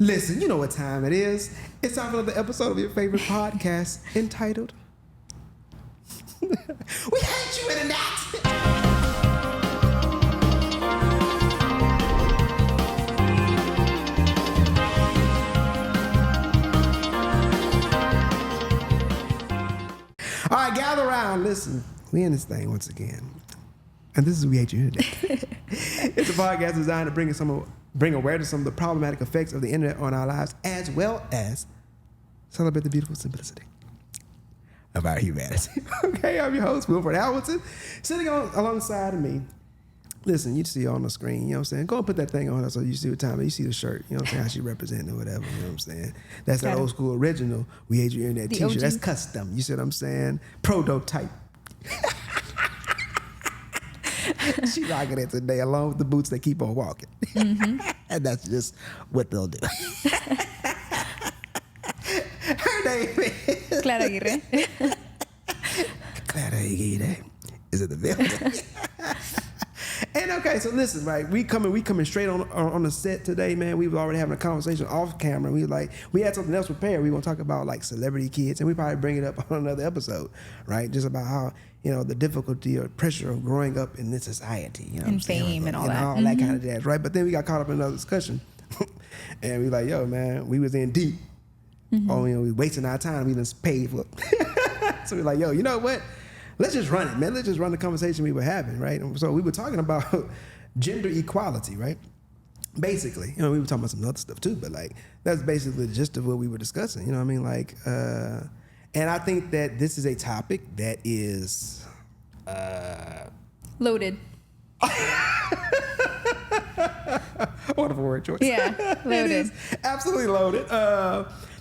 Listen, you know what time it is. It's time for another episode of your favorite podcast entitled We Hate You, Internet! All right, gather around. Listen, we in this thing once again. And this is We Hate You Internet. It's a podcast designed to bring awareness to some of the problematic effects of the internet on our lives, as well as celebrate the beautiful simplicity of our humanity. Okay, I'm your host, Wilford Albertson, sitting alongside of me. Listen, you see on the screen, you know what I'm saying? Go and put that thing on so you see what time it is. You see the shirt, you know what I'm saying? How she representing or whatever, you know what I'm saying? That's that old school original We Hate You Internet t-shirt. That's custom, you see what I'm saying? Prototype. She rocking it today along with the boots that keep on walking. Mm-hmm. And that's just what they'll do. Her name is Clara Aguirre. Clara Aguirre is in the building. And okay, so listen, right? We coming straight on the set today, man. We were already having a conversation off camera. We had something else prepared. We want to talk about like celebrity kids, and we probably bring it up on another episode, right? Just about how, you know, the difficulty or pressure of growing up in this society, you know, and fame and all that, all that kind of jazz, right? But then we got caught up in another discussion, and we like, yo, man, we was in deep. Oh, you know, we wasting our time. We just paid for it. So we're like, yo, you know what? Let's just run it, man. Let's just run the conversation we were having, right? And so we were talking about gender equality, right? Basically, you know, we were talking about some other stuff too, but like that's basically the gist of what we were discussing. You know what I mean? Like, and I think that this is a topic that is Loaded. Wonderful word choice. Yeah, loaded. It is absolutely loaded.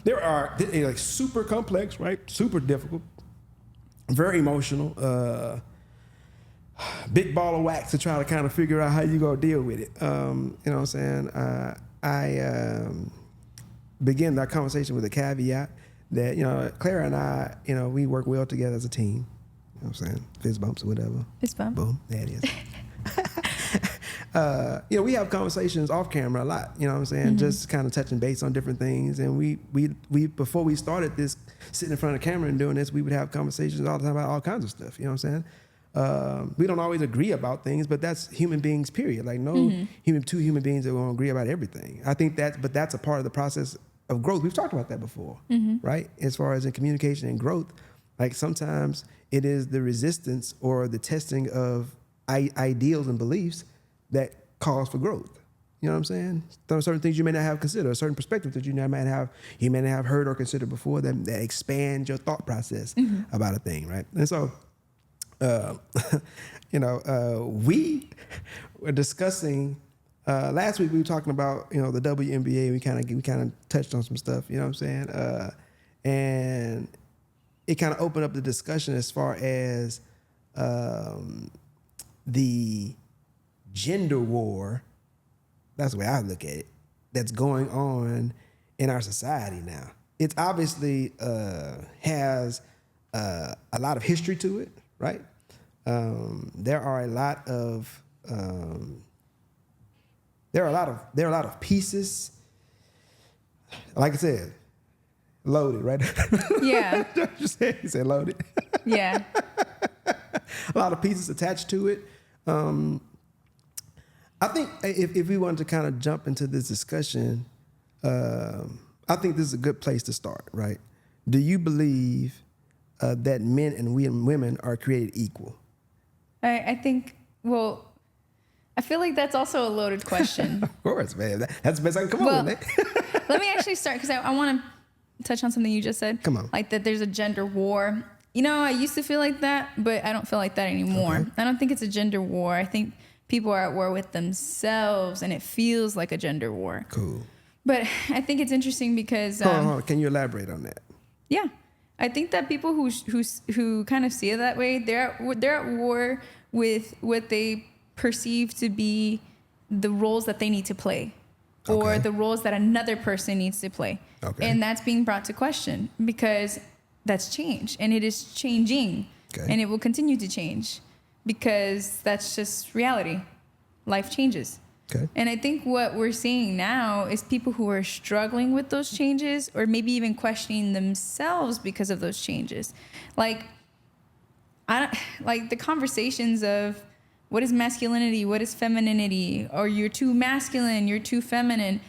There are like super complex, right? Super difficult. Very emotional, big ball of wax to try to kind of figure out how you gonna deal with it. You know what I'm saying? I begin that conversation with a caveat that, you know, Clara and I, you know, we work well together as a team. You know what I'm saying? Fist bumps or whatever. Fist bump. Boom, there it is. You know, we have conversations off camera a lot, you know what I'm saying? Just kind of touching base on different things. And we before we started this, sitting in front of the camera and doing this, we would have conversations all the time about all kinds of stuff, you know what I'm saying? We don't always agree about things, but that's human beings, period. Like two human beings that won't agree about everything. I think that's a part of the process of growth. We've talked about that before, right? As far as in communication and growth, like sometimes it is the resistance or the testing of ideals and beliefs that calls for growth. You know what I'm saying? There are certain things you may not have considered, certain perspectives that you may not have heard or considered before that expand your thought process about a thing, right? And so, you know, we were discussing last week. We were talking about, you know, the WNBA. We kind of touched on some stuff. You know what I'm saying? And it kind of opened up the discussion as far as the gender war, that's the way I look at it, that's going on in our society now. It obviously has a lot of history to it, right? There are a lot of pieces. Like I said, loaded, right? Yeah. You said loaded. Yeah. A lot of pieces attached to it. I think if we wanted to kind of jump into this discussion, I think this is a good place to start, right? Do you believe that men and women are created equal? I think, well, I feel like that's also a loaded question. Of course, man. That's the best I can come up with. Let me actually start, because I want to touch on something you just said. Come on. Like that there's a gender war. You know, I used to feel like that, but I don't feel like that anymore. Okay. I don't think it's a gender war. I think people are at war with themselves, and it feels like a gender war. Cool. But I think it's interesting because... hold on. Can you elaborate on that? Yeah. I think that people who kind of see it that way, they're at war with what they perceive to be the roles that they need to play, or the roles that another person needs to play. Okay. And that's being brought to question because that's change, and it is changing, and it will continue to change because that's just reality. Life changes. Okay. And I think what we're seeing now is people who are struggling with those changes, or maybe even questioning themselves because of those changes. Like the conversations of what is masculinity, what is femininity, or you're too masculine, you're too feminine.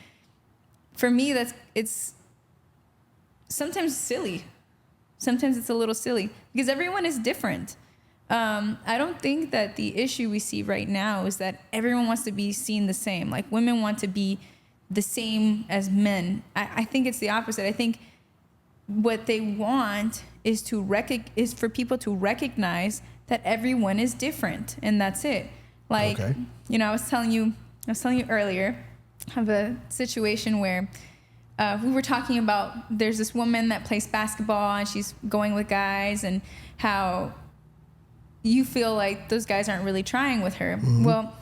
For me, it's sometimes silly. Sometimes it's a little silly because everyone is different. I don't think that the issue we see right now is that everyone wants to be seen the same. Like women want to be the same as men. I think it's the opposite. I think what they want is for people to recognize that everyone is different, and that's it. Like, okay. I was telling you earlier of a situation where we were talking about there's this woman that plays basketball and she's going with guys, and how you feel like those guys aren't really trying with her. Mm-hmm. Well,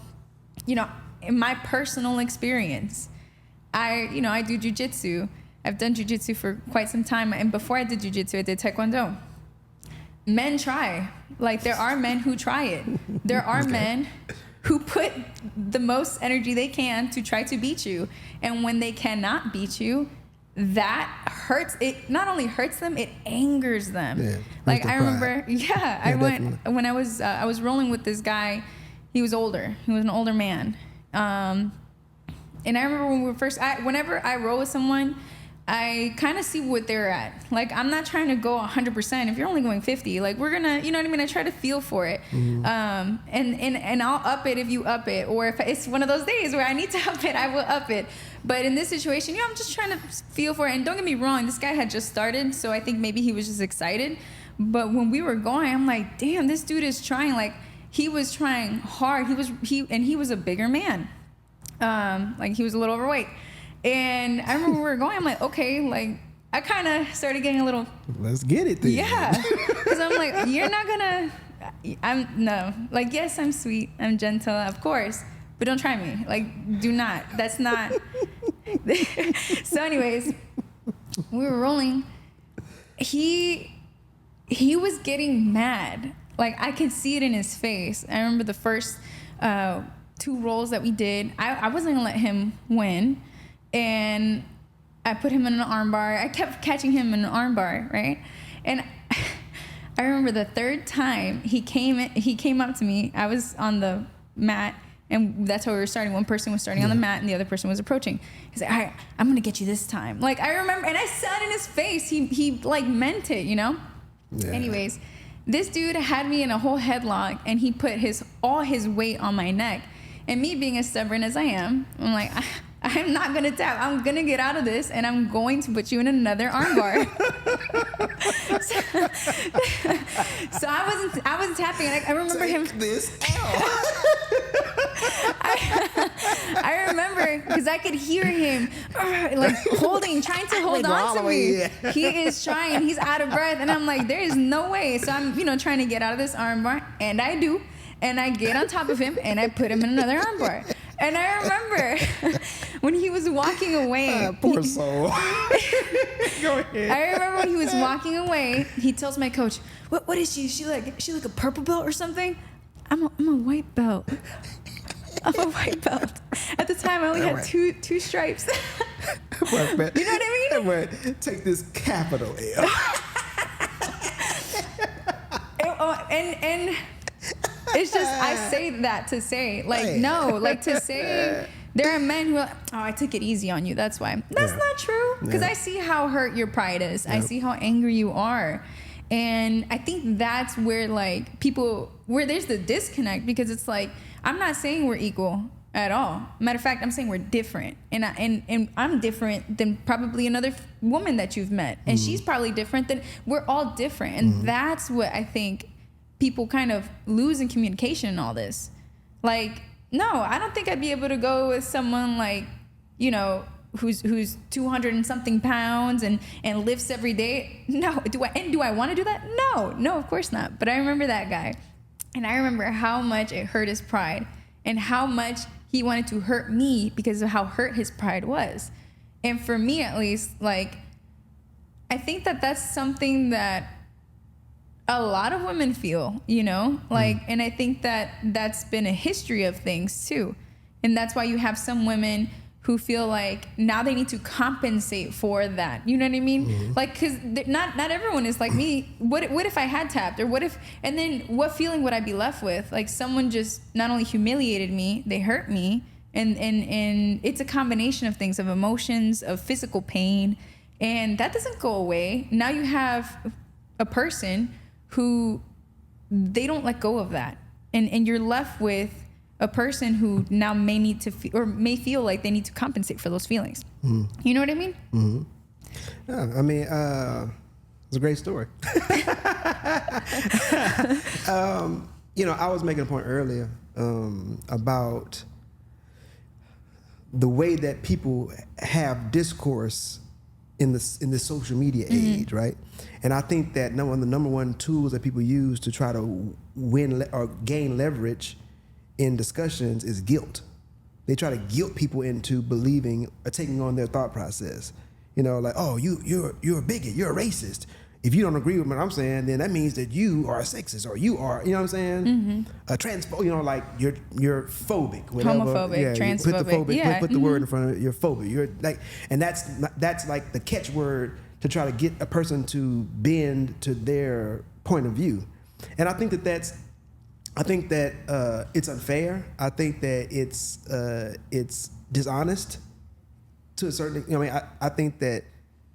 in my personal experience, I do jujitsu. I've done jujitsu for quite some time. And before I did jujitsu, I did taekwondo. Men try. Like, there are men who try it. There are men who put the most energy they can to try to beat you. And when they cannot beat you, that hurts. It not only hurts them, it angers them. Yeah, like I remember, when I was rolling with this guy. He was older. He was an older man. And I remember when we were whenever I roll with someone, I kind of see what they're at. Like, I'm not trying to go 100%. If you're only going 50, like, we're gonna, you know what I mean? I try to feel for it. Mm-hmm. And I'll up it if you up it. Or if it's one of those days where I need to up it, I will up it. But in this situation, I'm just trying to feel for it. And don't get me wrong, this guy had just started, so I think maybe he was just excited. But when we were going, I'm like, damn, this dude is trying. Like, he was trying hard. He was a bigger man. Like, he was a little overweight. And I remember we were going, I'm like, okay, like, I kind of started getting a little... Let's get it then. Yeah. Because I'm like, you're not going to... No. Like, yes, I'm sweet. I'm gentle, of course. But don't try me. Like, do not. That's not... So anyways, we were rolling. He was getting mad. Like, I could see it in his face. I remember the first 2 rolls that we did. I wasn't going to let him win. And I put him in an armbar. I kept catching him in an armbar, right? And I remember the 3rd time he came up to me. I was on the mat, and that's how we were starting. One person was starting on the mat, and the other person was approaching. He's like, all right, I'm going to get you this time. Like, I remember, and I saw it in his face. He like, meant it, Yeah. Anyways, this dude had me in a whole headlock, and he put all his weight on my neck. And me being as stubborn as I am, I'm like, I'm not going to tap. I'm going to get out of this, and I'm going to put you in another armbar. So I wasn't tapping. And I remember him. This out. I remember because I could hear him like trying to hold on to me. Yeah. He is trying. He's out of breath, and I'm like, there is no way. So I'm, trying to get out of this armbar, and I do. And I get on top of him, and I put him in another armbar. And I remember when he was walking away. Poor soul. Go ahead. I remember when he was walking away, he tells my coach, "What is she? Is she like a purple belt or something?" I'm a white belt. I'm a white belt. At the time, I only had two stripes. You know what I mean? Take this capital L. And it's just, I say that to say, like, no, like, to say there are men who are like, oh, I took it easy on you. That's why. That's not true. Because I see how hurt your pride is. I see how angry you are. And I think that's where, like, where there's the disconnect, because it's like, I'm not saying we're equal at all. Matter of fact, I'm saying we're different. And I'm different than probably another woman that you've met. And she's probably different than, we're all different. And that's what I think people kind of lose in communication in all this. Like, no, I don't think I'd be able to go with someone like, who's 200 and something pounds and lifts every day. No. Do I want to do that? No, of course not. But I remember that guy, and I remember how much it hurt his pride and how much he wanted to hurt me because of how hurt his pride was. And for me, at least, like, I think that that's something that a lot of women feel, like, and I think that that's been a history of things too. And that's why you have some women who feel like now they need to compensate for that. You know what I mean? Mm-hmm. Like, cause not everyone is like me. What if I had tapped, or what if, and then what feeling would I be left with? Like, someone just not only humiliated me, they hurt me. And it's a combination of things, of emotions, of physical pain. And that doesn't go away. Now you have a person who they don't let go of that. And you're left with a person who now may need to or may feel like they need to compensate for those feelings. Mm. You know what I mean? Mm-hmm. Yeah, I mean, it's a great story. You know, I was making a point earlier about the way that people have discourse in the social media age, right? And I think that one of the number one tools that people use to try to win or gain leverage in discussions is guilt. They try to guilt people into believing or taking on their thought process. You know, like, oh, you're a bigot, you're a racist. If you don't agree with what I'm saying, then that means that you are a sexist, or you are, you know what I'm saying? A transphobic, you know, like you're phobic, whatever. Homophobic, transphobic. Put the word in front of it, you're phobic. You're like, and that's like the catchword to try to get a person to bend to their point of view. And I think that it's unfair. I think that it's dishonest to a certain. You know, I mean, I think that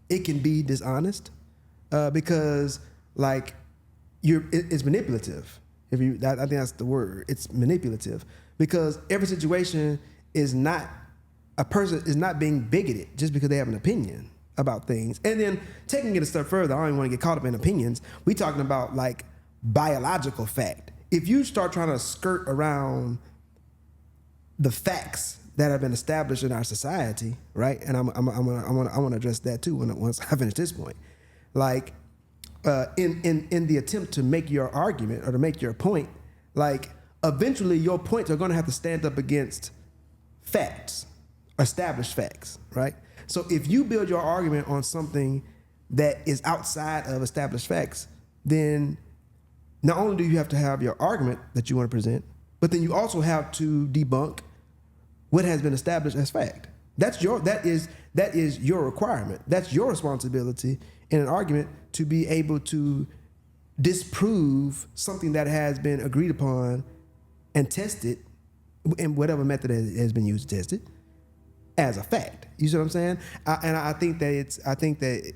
it can be dishonest because, like, it's manipulative. I think that's the word. It's manipulative because every situation is not, a person is not being bigoted just because they have an opinion about things. And then taking it a step further, I don't even want to get caught up in opinions. We talking about like biological fact. If you start trying to skirt around the facts that have been established in our society, right? And I want to address that too once I finish this point. Like, in the attempt to make your argument or to make your point, like, eventually your points are going to have to stand up against facts, established facts, right? So if you build your argument on something that is outside of established facts, then not only do you have to have your argument that you want to present, but then you also have to debunk what has been established as fact. That is your requirement. That's your responsibility in an argument, to be able to disprove something that has been agreed upon and tested in whatever method has been used to test it as a fact. You see what I'm saying? I think that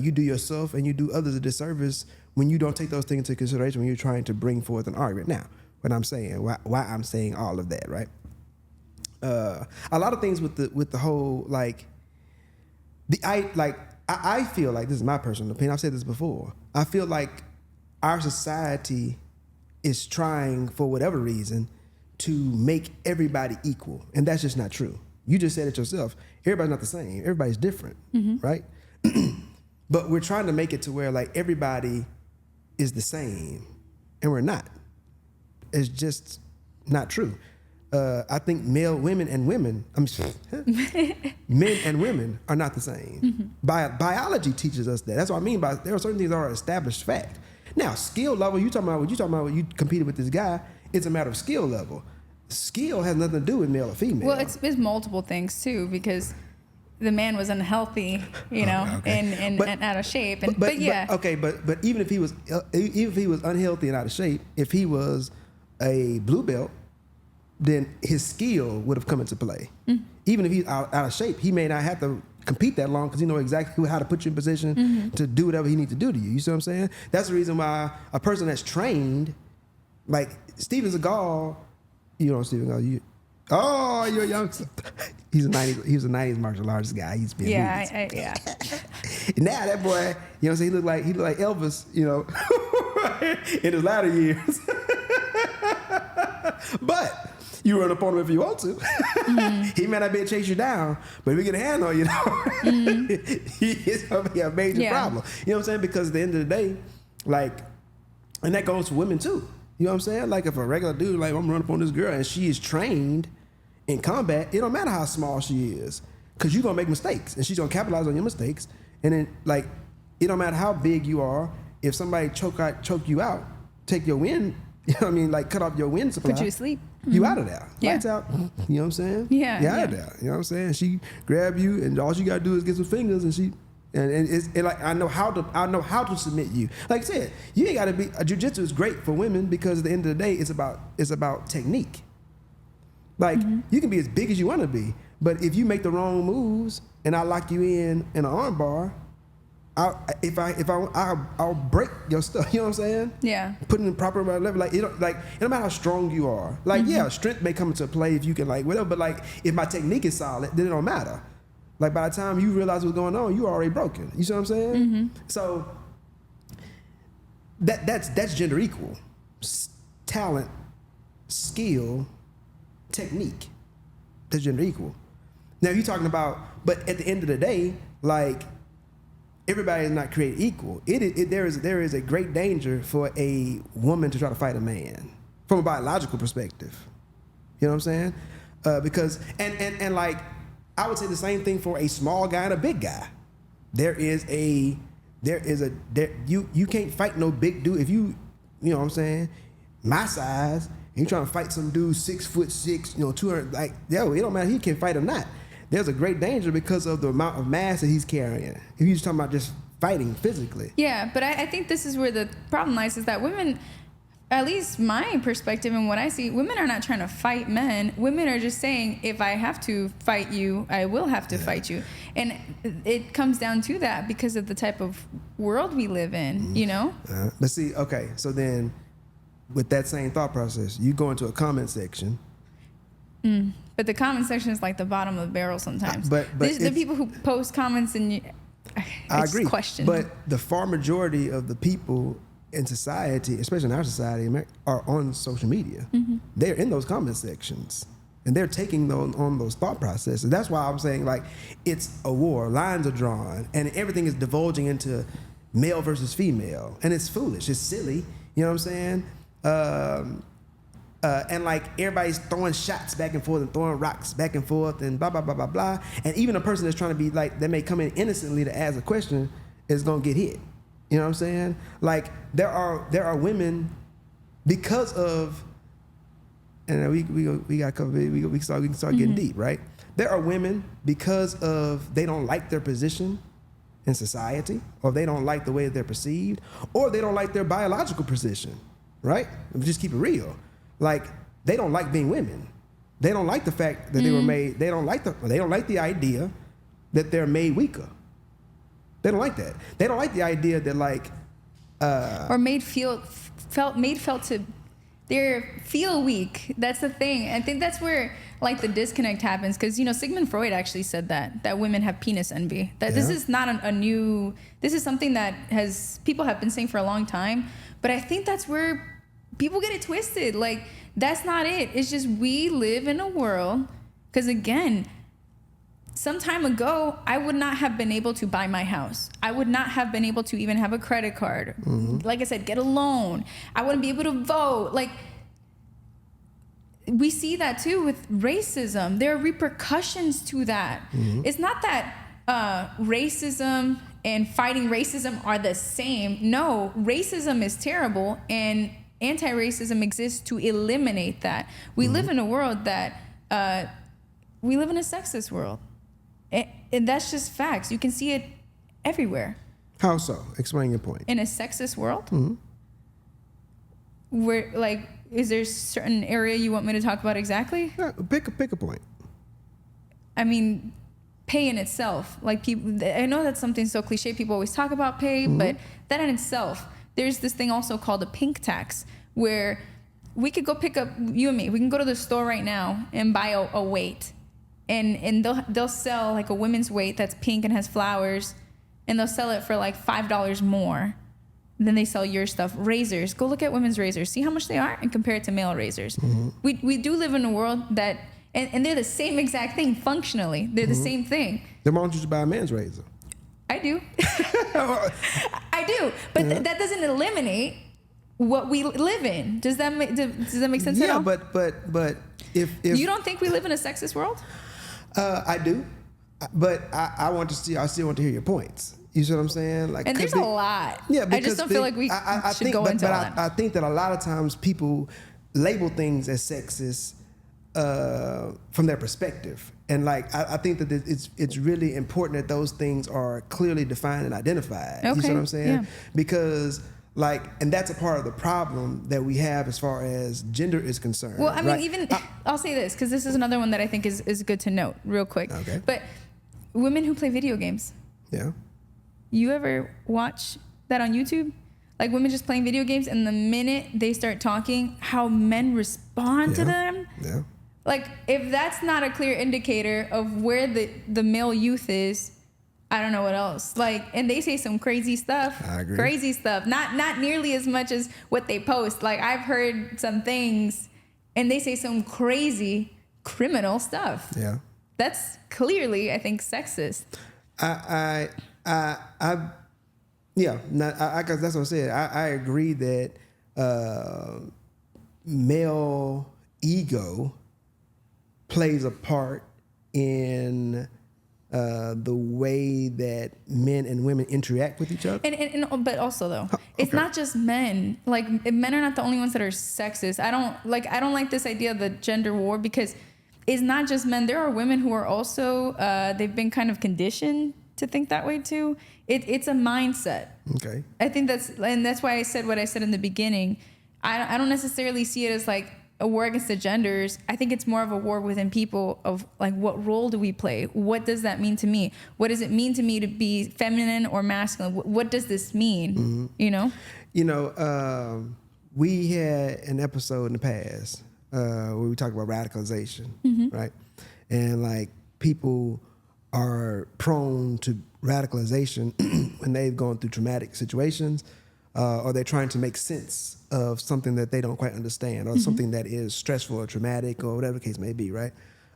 you do yourself and you do others a disservice when you don't take those things into consideration when you're trying to bring forth an argument. Now, what I'm saying, why I'm saying all of that, right? A lot of things with the whole, like, I feel like, this is my personal opinion, I've said this before, I feel like our society is trying, for whatever reason, to make everybody equal, and that's just not true. You just said it yourself. Everybody's not the same. Everybody's different, right? But we're trying to make it to where, like, everybody is the same, and we're not. It's just not true. I think men and women are not the same. Biology teaches us that. That's what I mean by, there are certain things that are established fact. Now, skill level, you talking about when you competed with this guy, it's a matter of skill level. Skill has nothing to do with male or female. Well, it's multiple things too, because the man was unhealthy, you know, and out of shape. But yeah. But even if he was unhealthy and out of shape, if he was a blue belt, then his skill would have come into play. Even if he's out of shape, he may not have to compete that long because he knows exactly how to put you in position to do whatever he needs to do to you. You see what I'm saying? That's the reason why a person that's trained, like Steven Seagal, you know Steven Seagal, you're a youngster. He was a 90s martial arts guy. He's been yeah. Now that boy, you know what I'm saying, he looked like Elvis, you know, in his latter years. But you run up on him if you want to. He may not be able to chase you down, but if we get a hand on you, it's going to be a major problem. You know what I'm saying? Because at the end of the day, like, and that goes for women too. You know what I'm saying? Like, if a regular dude, like, I'm running up on this girl and she is trained in combat, it don't matter how small she is, because you're going to make mistakes and she's going to capitalize on your mistakes. And then, like, it don't matter how big you are, if somebody choke you out, take your wind, you know what I mean, like, cut off your wind supply. Put you to sleep. You out of there. Yeah. Lights out. You know what I'm saying? Yeah, You out yeah. of there. You know what I'm saying? She grab you, and all she gotta do is get some fingers, and it's like I know how to submit you. Like I said, you ain't gotta be. Jiu-jitsu is great for women because at the end of the day, it's about technique. Like you can be as big as you want to be, but if you make the wrong moves and I lock you in an arm bar, I'll break your stuff. You know what I'm saying? Yeah. Putting it proper level, like it no matter how strong you are. Like yeah, strength may come into play if you can like whatever, but like if my technique is solid, then it don't matter. Like by the time you realize what's going on, you already broken. You see what I'm saying? So that's gender equal. Talent, skill, technique. That's gender equal. Now you're talking about, but at the end of the day, like everybody is not created equal. There is a great danger for a woman to try to fight a man from a biological perspective. You know what I'm saying? Because and like I would say the same thing for a small guy and a big guy. You can't fight no big dude if you know what I'm saying, my size, and you trying to fight some dude 6'6", 200, like yo, it don't matter if he can fight or not. There's a great danger because of the amount of mass that he's carrying. If you're just talking about just fighting physically. Yeah, but I think this is where the problem lies, is that women, at least my perspective and what I see, women are not trying to fight men. Women are just saying, if I have to fight you, I will have to fight you. And it comes down to that because of the type of world we live in, you know? But see, okay, so then with that same thought process, you go into a comment section. But the comment section is like the bottom of the barrel sometimes. But the people who post comments and I agree. Question. But the far majority of the people in society, especially in our society, are on social media. They're in those comment sections, and they're taking on those thought processes. That's why I'm saying like it's a war. Lines are drawn, and everything is divulging into male versus female, and it's foolish. It's silly. You know what I'm saying? And like everybody's throwing shots back and forth and throwing rocks back and forth and blah blah blah blah blah. And even a person that's trying to be like, that may come in innocently to ask a question is gonna get hit. You know what I'm saying? Like there are women because of, and we got covered. We can start getting deep, right? There are women because of they don't like their position in society, or they don't like the way they're perceived, or they don't like their biological position, right? Just keep it real. Like they don't like being women. They don't like the fact that they were made. They don't like the idea that they're made weaker. They don't like that. They don't like the idea that like or felt to they feel weak. That's the thing. I think that's where like the disconnect happens, because Sigmund Freud actually said that women have penis envy. That this is not a new. This is something that people have been saying for a long time. But I think that's where people get it twisted. Like that's not it. It's just we live in a world. Because again, some time ago, I would not have been able to buy my house. I would not have been able to even have a credit card. Like I said, get a loan. I wouldn't be able to vote. Like, we see that too with racism. There are repercussions to that. It's not that racism and fighting racism are the same. No, racism is terrible, and anti-racism exists to eliminate that. We live in a world that we live in a sexist world. And that's just facts. You can see it everywhere. How so? Explain your point. In a sexist world? Where, like, is there a certain area you want me to talk about exactly? Yeah, pick a point. I mean, pay in itself. Like, people, I know that's something so cliche. People always talk about pay, but that in itself, there's this thing also called a pink tax, where we could go pick up, you and me, we can go to the store right now and buy a weight. And they'll sell like a women's weight that's pink and has flowers, and they'll sell it for like $5 more than they sell your stuff. Razors, go look at women's razors, see how much they are, and compare it to male razors. We do live in a world that, and they're the same exact thing functionally. They're the same thing. Then why don't you just buy a man's razor? I do. I do, but that doesn't eliminate what we live in. Does that make sense at all? Yeah, but if you don't think we live in a sexist world? I do, but I still want to hear your points. You see what I'm saying? Like, and there's a lot. Yeah, I just don't feel like we should go into all that. I think that a lot of times people label things as sexist from their perspective. And like, I think that it's really important that those things are clearly defined and identified. Okay. You see what I'm saying? Yeah. Because like, and that's a part of the problem that we have as far as gender is concerned. Well, I mean, right? even I'll say this, because this is another one that I think is good to note real quick. Okay. But women who play video games. Yeah. You ever watch that on YouTube? Like women just playing video games, and the minute they start talking, how men respond to them. Yeah. Like, if that's not a clear indicator of where the male youth is, I don't know what else. Like, and they say some crazy stuff. I agree. Crazy stuff. Not nearly as much as what they post. Like, I've heard some things, and they say some crazy criminal stuff. Yeah. That's clearly, I think, sexist. Yeah, because that's what I said. I agree that male ego plays a part in the way that men and women interact with each other. And but also though, it's not just men. Like, men are not the only ones that are sexist. I don't like this idea of the gender war, because it's not just men. There are women who are also they've been kind of conditioned to think that way too. It's a mindset. Okay. I think that's why I said what I said in the beginning. I don't necessarily see it as like a war against the genders. I think it's more of a war within people of like, what role do we play? What does that mean to me? What does it mean to me to be feminine or masculine? What does this mean? Mm-hmm. You know, we had an episode in the past where we talked about radicalization, right? And like, people are prone to radicalization when they've gone through traumatic situations, or they're trying to make sense of something that they don't quite understand, or something that is stressful or traumatic, or whatever the case may be, right?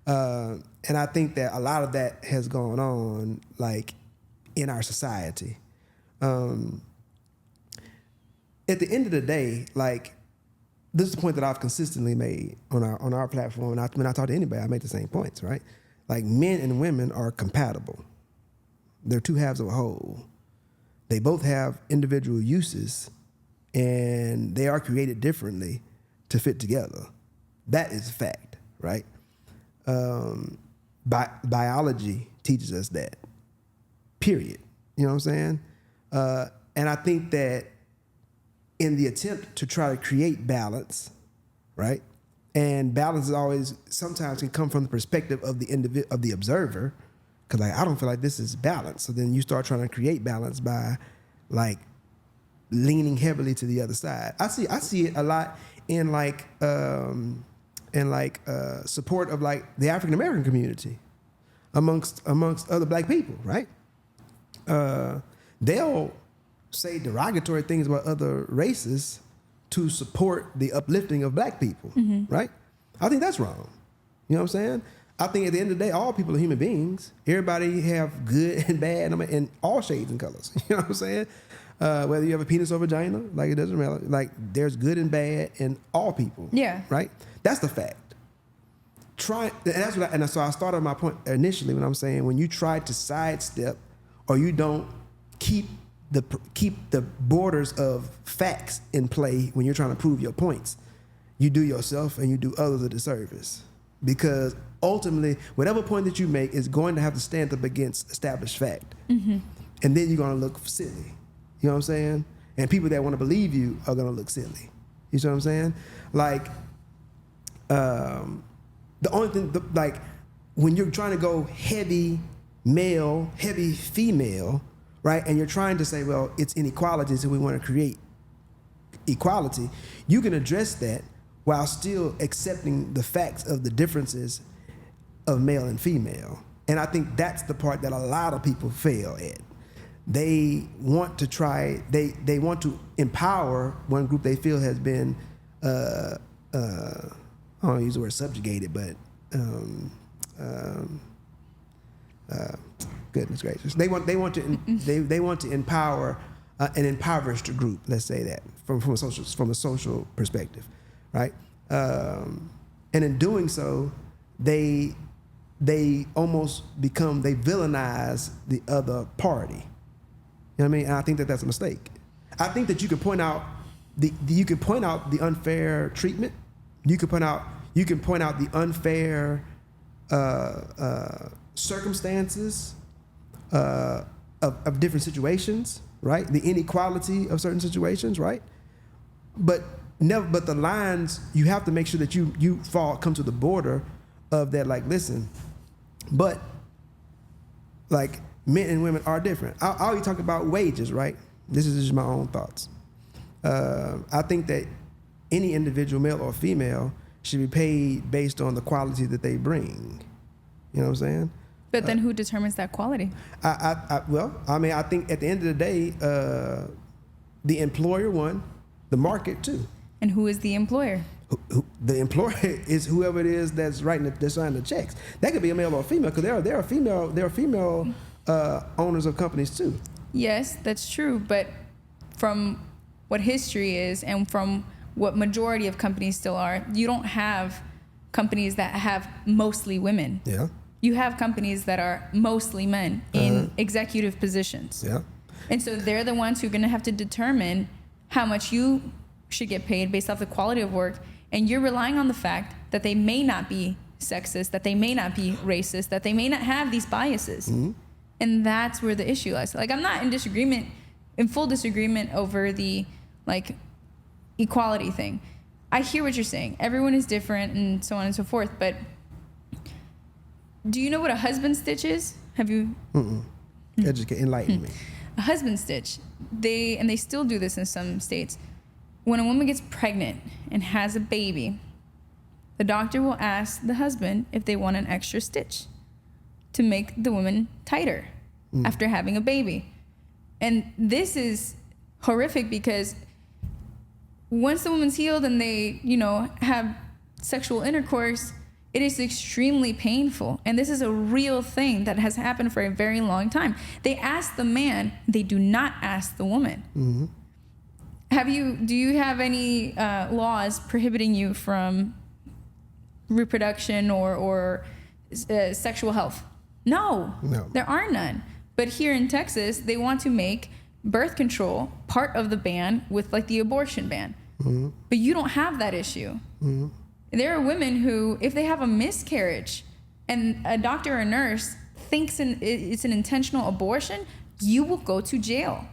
And I think that a lot of that has gone on, like, in our society. At the end of the day, like, this is the point that I've consistently made on our platform, and when I talk to anybody, I make the same points, right? Like, men and women are compatible. They're two halves of a whole. They both have individual uses, and they are created differently to fit together. That is a fact, right? Biology teaches us that, period. You know what I'm saying? And I think that in the attempt to try to create balance, right? And balance is always, sometimes can come from the perspective of the observer, because like, I don't feel like this is balance. So then you start trying to create balance by like leaning heavily to the other side. I see it a lot in support of like the African American community amongst other black people, right? They'll say derogatory things about other races to support the uplifting of black people, right? I think that's wrong. You know what I'm saying? I think at the end of the day, all people are human beings. Everybody have good and bad in all shades and colors. You know what I'm saying? Whether you have a penis or vagina, like, it doesn't matter. Like, there's good and bad in all people. Yeah. Right? That's the fact. So I started my point initially when I'm saying, when you try to sidestep, or you don't keep the borders of facts in play when you're trying to prove your points, you do yourself and you do others a disservice. Because ultimately, whatever point that you make is going to have to stand up against established fact. And then you're going to look silly. You know what I'm saying? And people that want to believe you are going to look silly. You see what I'm saying? Like, the only thing, like, when you're trying to go heavy male, heavy female, right? And you're trying to say, well, it's inequality, so we want to create equality. You can address that while still accepting the facts of the differences of male and female. And I think that's the part that a lot of people fail at. They want to try, they want to empower one group they feel has been, I don't want to use the word subjugated, but goodness gracious. They want to empower an impoverished group, let's say that, from a social perspective, right? And in doing so, they almost they villainize the other party. You know what I mean? And I think that that's a mistake. I think that you could point out the unfair treatment. You could point out, you can point out the unfair circumstances of different situations, right? The inequality of certain situations, right? But the lines, you have to make sure that you come to the border of that. Like, listen, but like men and women are different. I always talk about wages, right? This is just my own thoughts. I think that any individual, male or female, should be paid based on the quality that they bring. You know what I'm saying? But then who determines that quality? I think at the end of the day, the employer one, the market too. And who is the employer? The employer is whoever it is that's signing the checks. That could be a male or a female, because there are female owners of companies too. Yes, that's true. But from what history is, and from what majority of companies still are, you don't have companies that have mostly women. Yeah. You have companies that are mostly men in executive positions. Yeah. And so they're the ones who are going to have to determine how much you should get paid based off the quality of work. And you're relying on the fact that they may not be sexist, that they may not be racist, that they may not have these biases. Mm-hmm. And that's where the issue lies. Like, I'm not in full disagreement over the like equality thing. I hear what you're saying. Everyone is different and so on and so forth. But do you know what a husband stitch is? Have you? Enlighten me. A husband stitch. They still do this in some states. When a woman gets pregnant and has a baby, the doctor will ask the husband if they want an extra stitch to make the woman tighter after having a baby. And this is horrific, because once the woman's healed and they, have sexual intercourse, it is extremely painful. And this is a real thing that has happened for a very long time. They ask the man, they do not ask the woman. Mm-hmm. Do you have any laws prohibiting you from reproduction or sexual health? No, there are none. But here in Texas, they want to make birth control part of the ban with like the abortion ban. Mm-hmm. But you don't have that issue. Mm-hmm. There are women who, if they have a miscarriage and a doctor or nurse thinks it's an intentional abortion, you will go to jail.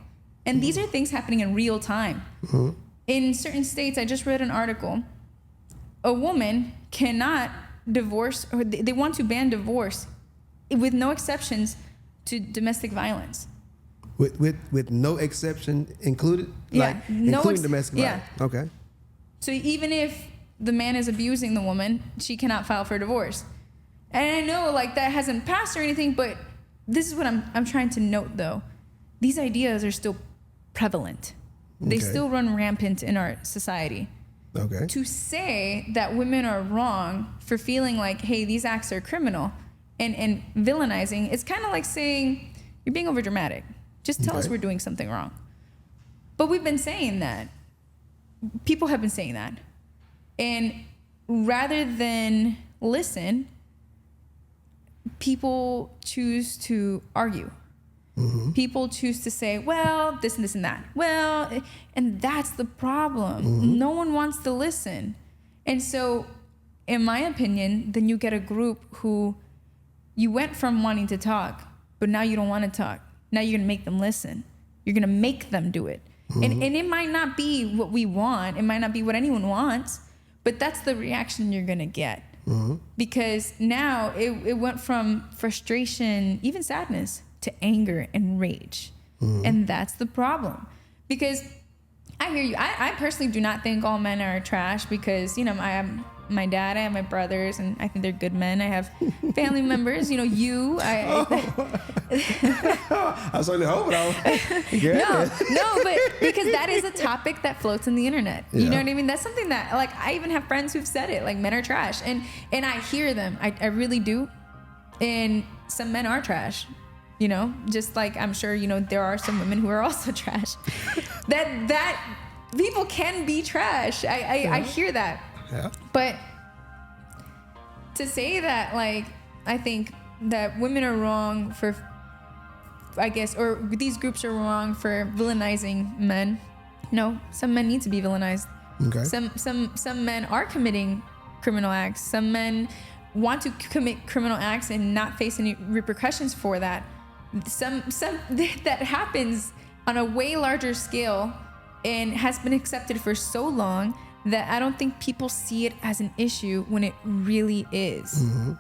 And these are things happening in real time. Mm-hmm. In certain states, I just read an article, a woman cannot divorce, or they want to ban divorce with no exceptions to domestic violence. With no exception included? Yeah. Including domestic violence? Yeah. Okay. So even if the man is abusing the woman, she cannot file for divorce. And I know like that hasn't passed or anything, but this is what I'm trying to note though. These ideas are still prevalent. They still run rampant in our society. Okay. To say that women are wrong for feeling like, hey, these acts are criminal and villainizing, it's kind of like saying, you're being overdramatic. Just tell us we're doing something wrong. But we've been saying that. People have been saying that. And rather than listen, people choose to argue. Mm-hmm. People choose to say, well, this and this and that. Well, and that's the problem. Mm-hmm. No one wants to listen. And so, in my opinion, then you get a group who you went from wanting to talk, but now you don't want to talk. Now you're going to make them listen. You're going to make them do it. Mm-hmm. And it might not be what we want. It might not be what anyone wants, but that's the reaction you're going to get. Mm-hmm. Because now it went from frustration, even sadness, to anger and rage. Mm-hmm. And that's the problem. Because I hear you. I personally do not think all men are trash, because, I have my dad, I have my brothers, and I think they're good men. I have family members, you. I certainly hope no, but because that is a topic that floats on the internet. You know what I mean? That's something that, like, I even have friends who've said it, like, men are trash. And I hear them. I really do. And some men are trash. Just like I'm sure, there are some women who are also trash. that people can be trash. I hear that. Yeah. But to say that, like, I think that women are wrong for, I guess, or these groups are wrong for villainizing men. No, some men need to be villainized. Okay. Some men are committing criminal acts. Some men want to commit criminal acts and not face any repercussions for that. Some that happens on a way larger scale and has been accepted for so long that I don't think people see it as an issue when it really is. Mm-hmm.